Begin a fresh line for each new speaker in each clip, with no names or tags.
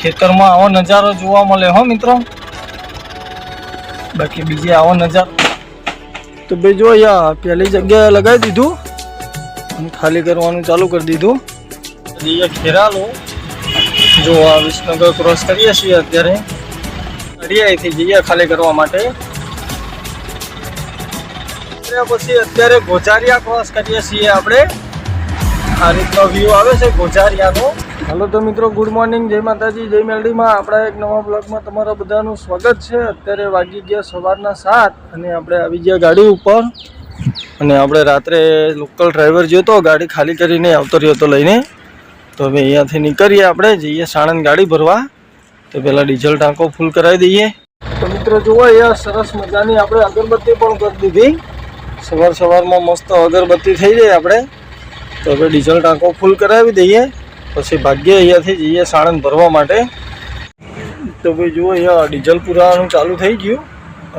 ખેતરમાં આવો નજારો જોવા મળે હો મિત્રો, બાકી બીજે આવો નજારો તો ભાઈ જો અહીંયા પહેલી જગ્યાએ લગાવી દીધું અને ખાલી કરવાનું ચાલુ કરી દીધું. અહીંયા ખેરાલો જો આ વિસનગર ક્રોસ કરીએ છીએ અત્યારે અડિયાઈથી જઈએ ખાલી કરવા માટે. પછી અત્યારે ગોઝારિયા ક્રોસ કરીએ છીએ આપણે. આ રીતનો વ્યૂ આવે છે ગોઝારિયાનો. હાલો તો મિત્રો, ગુડ મોર્નિંગ, જય માતાજી, જય મેલડીમાં. આપણા એક નવા બ્લોગમાં તમારા બધાનું સ્વાગત છે. અત્યારે વાગી ગયા સવારના 7 અને આપણે આવી ગયા ગાડી ઉપર. અને આપણે રાત્રે લોકલ ડ્રાઈવર જો તો ગાડી ખાલી કરીને આવતો રહ્યો હતો લઈને. તો હવે અહીંયાથી નીકળીએ, આપણે જઈએ સાણંદ ગાડી ભરવા. તો પહેલાં ડીઝલ ટાંકો ફૂલ કરાવી દઈએ. તો મિત્રો જુઓ, અહીંયા સરસ મજાની આપણે અગરબત્તી પણ કરી દીધી. સવારમાં મસ્ત અગરબત્તી થઈ જાય આપણે. તો હવે ડીઝલ ટાંકો ફૂલ કરાવી દઈએ, પછી ભાગ્યે અહીંયાથી જઈએ સાણંદ ભરવા માટે. તો ભાઈ જુઓ, અહીંયા ડીઝલ પુરાવાનું ચાલુ થઈ ગયું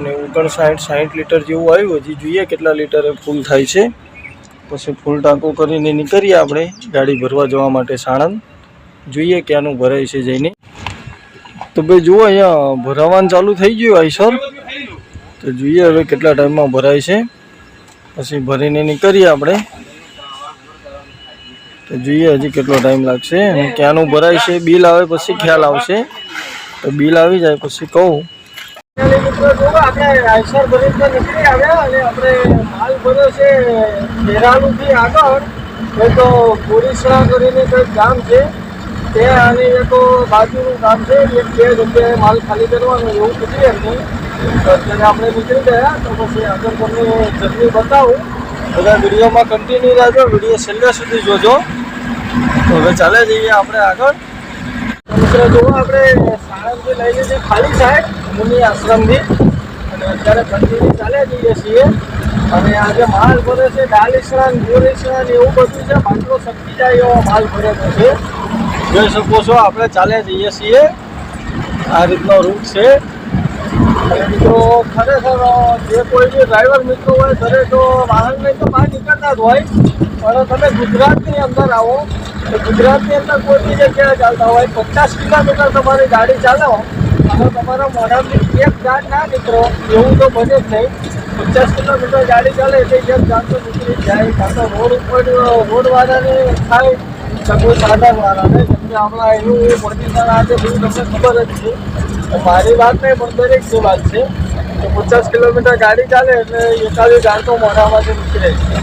અને 59-60 લીટર જેવું આવ્યું. હજી જોઈએ કેટલા લીટરે ફૂલ થાય છે. પછી ફૂલ ટાંકો કરીને નીકળીએ આપણે ગાડી ભરવા જવા માટે સાણંદ. જોઈએ ક્યાંનું ભરાય છે જઈને. તો ભાઈ જુઓ, અહીંયા ભરાવાનું ચાલુ થઈ ગયું આઈસર. તો જોઈએ હવે કેટલા ટાઈમમાં ભરાય છે. પછી ભરીને નીકળીએ આપણે. તો જોઈએ હજી કેટલો ટાઈમ લાગશે અને ક્યાંનું ભરાય છે. બિલ આવે પછી ખ્યાલ આવશે. તો બિલ આવી જાય પછી કહું. આપણે આઈસર ભરીને નીકળી આવ્યા અને આપણે માલ ભર્યો છે ખેરાલુથી આગળ. એ તો પુરીસરા કરીને કંઈક ગામ છે ત્યાં, અને એક બાજુનું ગામ છે. એક 2 જગ્યાએ માલ ખાલી કરવાનું એવું કીધું એમને. તો અત્યારે આપણે નીકળી ગયા. તો પછી આગળ તમને જર્ની બતાવું. બધા વિડીયોમાં કન્ટિન્યુ રહેજો, વિડીયો છેલ્લે સુધી જોજો. તો હવે ચાલે જઈએ આપણે આગળ. મિત્રો જુઓ, આપણે સાણંદથી લઈ લીધી ખાલી સાઈડ મુનિ આશ્રમથી અને અત્યારે કન્ટિન્યુ ચાલે જઈએ છીએ. અને આજે માલ ભરે છે ડાલીસણા, ગોરીસણા એવું બધું છે. માટલો શક્તિ જાય એવો માલ ભરેલો છે. જોઈ શકો છો, આપણે ચાલે જઈએ છીએ. આ રીતનો રૂટ છે. અને મિત્રો ખરેખર જે કોઈ બી ડ્રાઈવર મિત્રો હોય ઘરે તો વાહન લઈ તો બહાર નીકળતા જ હોય, પણ તમે ગુજરાતની અંદર આવો તો ગુજરાતની અંદર કોઈ બી જગ્યાએ ચાલતા હોય 50 કિલોમીટર તમારી ગાડી ચાલો અને તમારા મોઢાથી એક ગાંઠ ના નીકળો એવું તો બને જ નહીં. 50 કિલોમીટર ગાડી ચાલે એટલે એક ગાંઠ તો નીકળી જાય. કાં તો રોડ ઉપર રોડવાળાને થાય કે કોઈ સાધનવાળાને. જેમ કે આપણા એનું પોઝિશન આજે બધું તમને ખબર જ છે. મારી વાત નહીં પણ દરેકની વાત છે. તો 50 કિલોમીટર ગાડી ચાલે એટલે એકાદી ગાંઠ તો મોઢામાંથી નીકળે છે.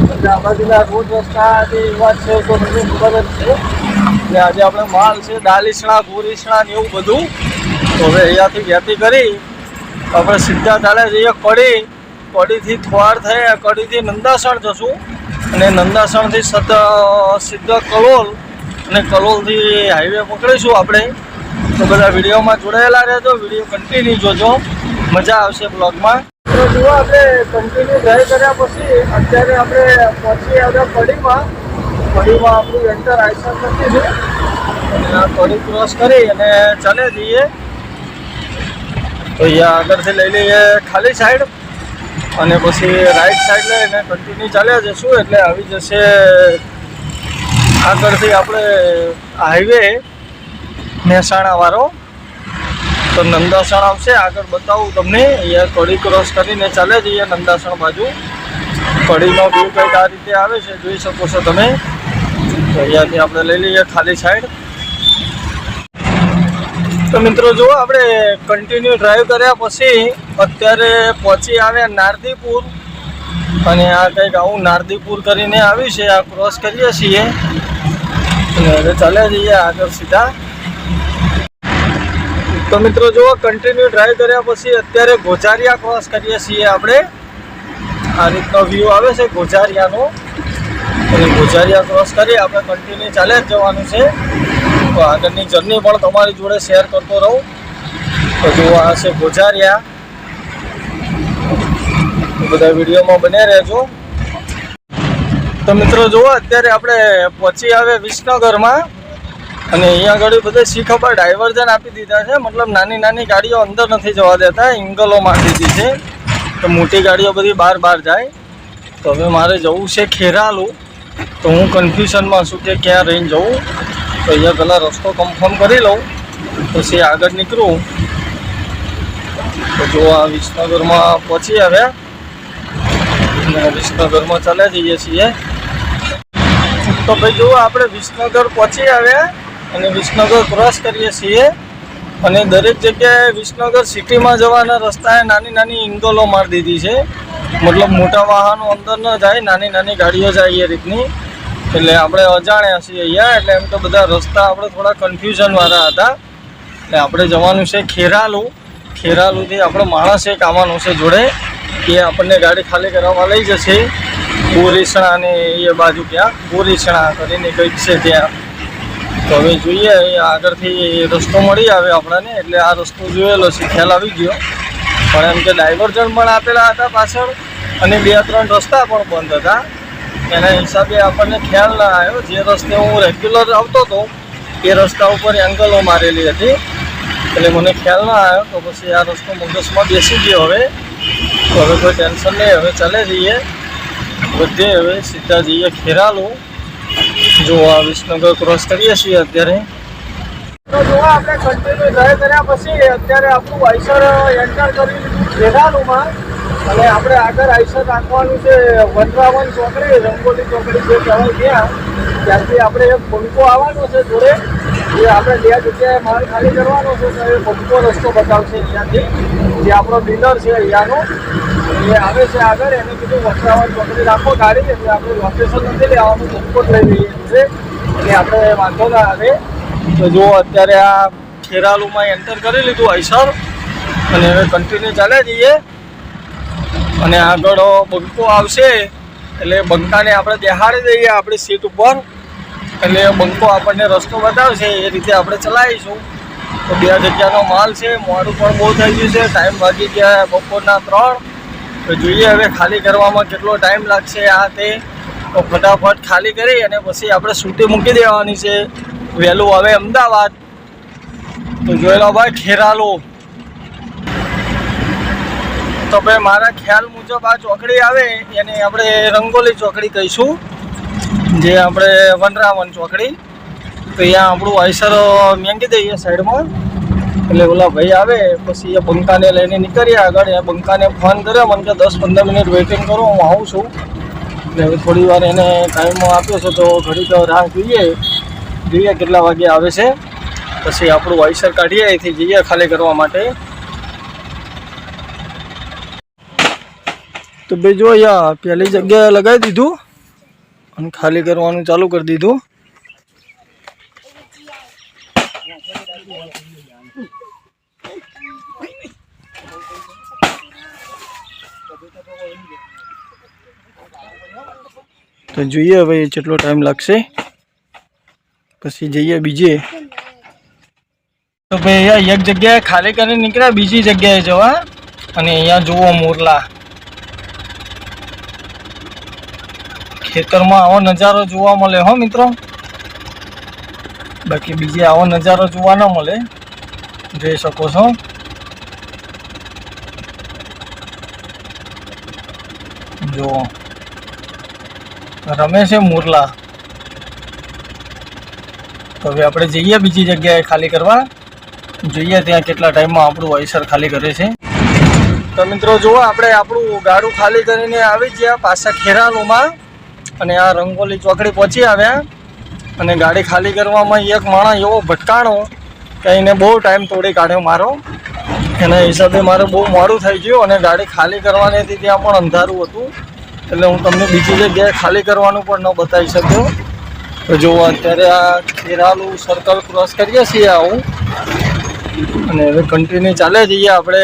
એટલે આ બાજુના રોડ રસ્તાની વાત છે તો તમને ખબર જ છે. એટલે આજે આપણે માલ છે ડાલીસણા, ગોરીસણા ને એવું બધું. તો હવે અહીંયાથી વ્યાતી કરી આપણે સીધા ચાલે જઈએ કડીથી થોવાડ થઈ કડીથી નંદાસણ જશું અને નંદાસણથી સીધા કલોલ અને કલોલથી હાઈવે પકડીશું આપણે. તો બધા વિડીયોમાં જોડાયેલા રહેજો, વિડીયો કન્ટિન્યુ જોજો, મજા આવશે બ્લોગમાં. તો જુઓ, આપણે કન્ટિન્યુ ડ્રાઈવ કર્યા પછી અત્યારે આપણે પહોંચી આવ્યા કડીમાં. આપણું એન્ટર આઈસર નથી છે અને આ કડી ક્રોસ કરી અને ચાલે જઈએ. તો અહીંયા આગળથી લઈ લઈએ ખાલી સાઈડ અને પછી રાઈટ સાઈડ લઈને કન્ટિન્યુ ચાલ્યા જશું એટલે આવી જશે આગળથી આપણે હાઈવે મહેસાણાવાળો. તો નંદાસણ આવશે આગળ, બતાવું તમને. અહીંયા કડી ક્રોસ કરીને ચાલે જઈએ નંદાસણ બાજુ. કડીનો વ્યૂ કંઈક આ રીતે આવે છે, જોઈ શકો છો તમે. તો અહીંયાથી આપણે લઈ લઈએ ખાલી સાઈડ. તો મિત્રો જુઓ, આપણે કન્ટિન્યુ ડ્રાઈવ કર્યા પછી અત્યારે પહોંચી આવ્યા નારદીપુર. અને આ કંઈક આવું નારદીપુર કરીને આવ્યું છે. આ ક્રોસ કરીએ છીએ અને હવે ચાલ્યા જઈએ આગળ સીધા. તો મિત્રો જુઓ, કન્ટિન્યુ ડ્રાઈવ કર્યા પછી અત્યારે ગોઝારિયા ક્રોસ કરીએ છીએ આપણે. આ રીતનો વ્યૂ આવે છે ગોઝારિયાનો. અને ગોઝારિયા ક્રોસ કરી આપણે કન્ટિન્યુ ચાલ્યા જ જવાનું છે. તો આગળની જર્ની પણ તમારી જોડે શેર કરતો રહું. તો જુઓ, આ છે ગોઝારિયા. બધા વિડીયોમાં બન્યા રહેજો. તો મિત્રો જુઓ, અત્યારે આપણે પહોંચી આવ્યા વિસનગરમાં અને અહીંયા આગળ બધે શીખબર ડાયવર્ઝન આપી દીધા છે. મતલબ નાની નાની ગાડીઓ અંદર નથી જવા દેતા, એંગલો મારી દીધી છે. તો મોટી ગાડીઓ બધી બહાર જાય. તો હવે મારે જવું છે ખેરાલુ. તો હું કન્ફ્યુઝનમાં છું કે ક્યાં રહીને જવું. તો અહીંયા પહેલાં રસ્તો કન્ફર્મ કરી લઉં પછી આગળ નીકળું તો જો આ વિસનગરમાં પહોંચી આવ્યા અને વિસનગરમાં ચાલ્યા જઈએ છીએ. તો ભાઈ જુઓ આપણે વિસનગર પહોંચી આવ્યા અને વિસનગર ક્રોસ કરીએ છીએ અને દરેક જગ્યાએ વિસનગર સિટીમાં જવાના રસ્તાએ નાની નાની ઇંગલો મારી દીધી છે. મતલબ મોટા વાહનો અંદર ન જાય, નાની નાની ગાડીઓ જાય એ રીતની. એટલે આપણે અજાણ્યા છીએ અહીંયા, એટલે એમ તો બધા રસ્તા આપણે થોડા કન્ફ્યુઝનવાળા હતા. એટલે આપણે જવાનું છે ખેરાલુ. ખેરાલુથી આપણો માણસ એક આવવાનો છે જોડે, એ આપણને ગાડી ખાલી કરવા લઈ જશે. બોરીસણા ને એ બાજુ ક્યાં બોરીસણા કરીને કંઈક છે ત્યાં. તો હવે જોઈએ અહીંયા આગળથી રસ્તો મળી આવે આપણને. એટલે આ રસ્તો જોયેલો છે, ખ્યાલ આવી ગયો. પણ એમ કે ડાયવર્ઝન પણ આપેલા હતા પાછળ અને 2-3 રસ્તા પણ બંધ હતા. એના હિસાબે આપણને ખ્યાલ ના આવ્યો. જે રસ્તે હું રેગ્યુલર આવતો હતો એ રસ્તા ઉપર એંગલો મારેલી હતી, એટલે મને ખ્યાલ ના આવ્યો. તો પછી આ રસ્તો મગજમાં બેસી ગયો. હવે તો હવે કોઈ ટેન્શન નહીં, હવે ચાલે જઈએ બધે. હવે સીધા જઈએ ખેરાલુ. જો આ વિસનગર ક્રોસ કરીએ છીએ અત્યારે. તો જો આપણે કન્ટિન્યુ જાય કર્યા પછી અત્યારે આપણું આઈસર એન્ટર કરી લીધું ખેરાલુમાં અને આપણે આગળ આઈસર રાખવાનું છે વનરાવન ચોકડી, રંગોલી ચોકડી જે કહેવાય ત્યાં. ત્યાંથી આપણે એક બંકો આવવાનો છે જોડે, એ આપણે 2 જગ્યાએ માલ ખાલી કરવાનો છે. તો એ બંકો રસ્તો બતાવશે અહીંયાથી, જે આપણો ડીલર છે અહીંયાનો એ આવે છે આગળ. એને કીધું વનરાવન ચોકડી રાખો ગાડી, એટલે આપણે લોકેશન નથી લેવાનું, બંકો જ લઈ લઈએ છીએ એટલે આપણે વાંધો ના આવે. તો જો અત્યારે આ ખેરાલુમાં એન્ટર કરી લીધું આઈસર અને હવે કન્ટિન્યુ ચાલ્યા જઈએ. અને આગળ બંકો આવશે એટલે બંકાને આપણે બેહાડી દઈએ આપણી સીટ ઉપર, એટલે બંકો આપણને રસ્તો બતાવશે એ રીતે આપણે ચલાવીશું. તો 2 જગ્યાનો માલ છે. મોડું પણ બહુ થઈ ગયું છે, ટાઈમ વાગી ગયા બપોરના 3. તો જોઈએ હવે ખાલી કરવામાં કેટલો ટાઈમ લાગશે આ તે. તો ફટાફટ ખાલી કરી અને પછી આપણે સૂટી મૂકી દેવાની છે. વહેલું આવે અમદાવાદ. તો જોઈ લો ભાઈ ખેરાલુ. તો ભાઈ મારા ખ્યાલ મુજબ આ ચોકડી આવે એને આપણે રંગોલી ચોકડી કહીશું, જે આપણે વનરાવન ચોકડી. તો અહીંયા આપણું આઈસર મેંગી દઈએ સાઈડમાં, એટલે ઓલા ભાઈ આવે પછી એ બંકાને લઈને નીકળીએ આગળ. એ બંકાને ફોન કર્યો મને કે 10-15 મિનિટ વેઇટિંગ કરો, હું આવું છું. એટલે હવે થોડી વાર એને ટાઈમ આપ્યો છે, તો ઘડીક રાહ જોઈએ કેટલા વાગે આવે છે. પછી આપણું આઈસર કાઢીએ, અહીંથી જઈએ ખાલી કરવા માટે. તો ભાઈ જો અહીંયા પહેલી જગ્યાએ લગાવી દીધું અને ખાલી કરવાનું ચાલુ કરી દીધું. તો જોઈએ હવે કેટલો ટાઈમ લાગશે, પછી જઈએ બીજે. તો ભાઈ અહીંયા એક જગ્યાએ ખાલી કરીને નીકળ્યા બીજી જગ્યાએ જવા. અને અહીંયા જુઓ મોરલા, ખેતરમાં આવો નજારો જોવા મળે હો મિત્રો. બાકી બીજે આવો નજારો જોવા ન મળે, જોઈ શકો છો. જો રમે છે મોરલા. તો હવે આપણે જઈએ બીજી જગ્યાએ ખાલી કરવા, જોઈએ ત્યાં કેટલા ટાઈમમાં આપણું આઈસર ખાલી કરે છે. તો મિત્રો જુઓ આપણે આપણું ગાડું ખાલી કરીને આવી ગયા પાછા ખેરાલુમાં અને આ રંગોલી ચોકડી પહોંચી આવ્યા. અને ગાડી ખાલી કરવામાં એક માણસ એવો ભટકાણો કે એને બહુ ટાઈમ તોડી કાઢ્યો મારો. એના હિસાબે મારે બહુ મોડું થઈ ગયું અને ગાડી ખાલી કરવાની હતી ત્યાં પણ અંધારું હતું, એટલે હું તમને બીજી જગ્યાએ ખાલી કરવાનું પણ ન બતાવી શક્યો. તો જુઓ અત્યારે આ ખેરાલુ સર્કલ ક્રોસ કરીએ છીએ આવું, અને હવે કન્ટિન્યુ ચાલે જઈએ આપણે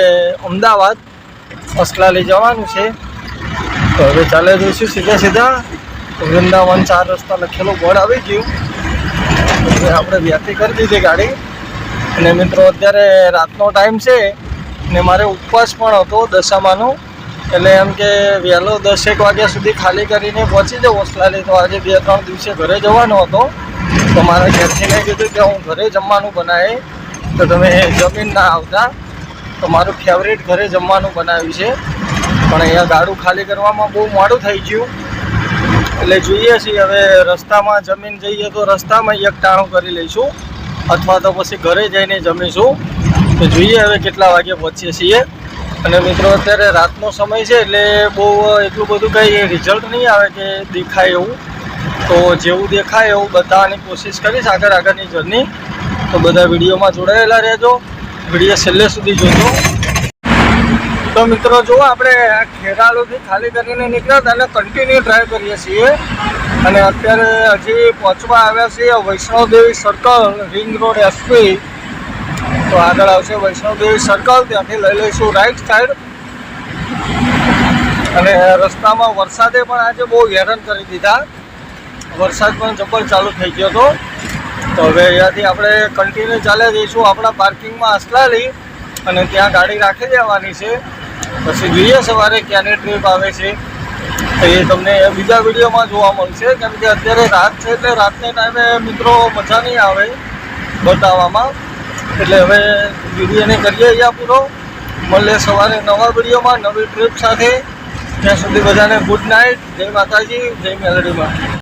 અમદાવાદ. અસલાલી જવાનું છે. તો હવે ચાલે જઈશું સીધા વૃંદાવન 4 રસ્તા લખેલું બોર્ડ આવી ગયું. હવે આપણે વ્યાપી કરી દીધી ગાડી. અને મિત્રો અત્યારે રાતનો ટાઈમ છે ને મારે ઉપવાસ પણ હતો દશામાનો, એટલે એમ કે વહેલો 10-1 વાગ્યા સુધી ખાલી કરીને પહોંચી જાઉં અસલાલી. તો આજે 2-3 દિવસે ઘરે જવાનો હતો, તો મારા ઘરથી મેં કીધું કે હું ઘરે જમવાનું બનાવે તો તમે જમીન ના આવતા. તો મારું ફેવરેટ ઘરે જમવાનું બનાવ્યું છે, પણ અહીંયા ગાડું ખાલી કરવામાં બહુ મોડું થઈ ગયું. એટલે જોઈએ છીએ હવે રસ્તામાં જમીન જઈએ તો રસ્તામાં એક ટાણું કરી લઈશું. અથવા તો પછી ઘરે જઈને જમીશું. તો જોઈએ હવે કેટલા વાગે પહોંચીએ છીએ. અને મિત્રો અત્યારે રાતનો સમય છે એટલે બહુ એટલું બધું કંઈ રિઝલ્ટ નહીં આવે કે દેખાય એવું. તો જેવું દેખાય એવું બતાવવાની કોશિશ કરીશ આગળની જર્ની. તો બધા વિડીયોમાં જોડાયેલા રહેજો, વિડીયો છેલ્લે સુધી જોજો. તો મિત્રો જુઓ, આપણે ખેરાલુથી ખાલી કરીને નીકળ્યા હતા અને કન્ટિન્યુ ડ્રાઈવ કરીએ છીએ. અને અત્યારે હજી પહોંચવા આવ્યા છીએ Vaishnodevi circle, ring road SP. તો આગળ આવશે વૈષ્ણોદેવી સર્કલ, ત્યાંથી લઈ લઈશું રાઈટ સાઈડ. અને રસ્તામાં વરસાદે પણ આજે બહુ હેરાન કરી દીધા. વરસાદ પણ જબર ચાલુ થઈ ગયો હતો. તો હવે અહીંયાથી આપણે કન્ટિન્યુ ચાલે જઈશું આપણા પાર્કિંગમાં અસલાલી, અને ત્યાં ગાડી રાખી દેવાની છે. પછી જોઈએ સવારે ક્યાંની ટ્રીપ આવે છે તો એ તમને બીજા વિડીયોમાં જોવા મળશે. કેમ કે અત્યારે રાત છે એટલે રાતને ટાઈમે મિત્રો મજા નહીં આવે બતાવવામાં. એટલે હવે વિડીયોને કરીએ અહીંયા પૂરો. મળીએ સવારે નવા વિડીયોમાં નવી ટ્રીપ સાથે. ત્યાં સુધી બધાને ગુડ નાઇટ, જય માતાજી, જય મેલડીમાં.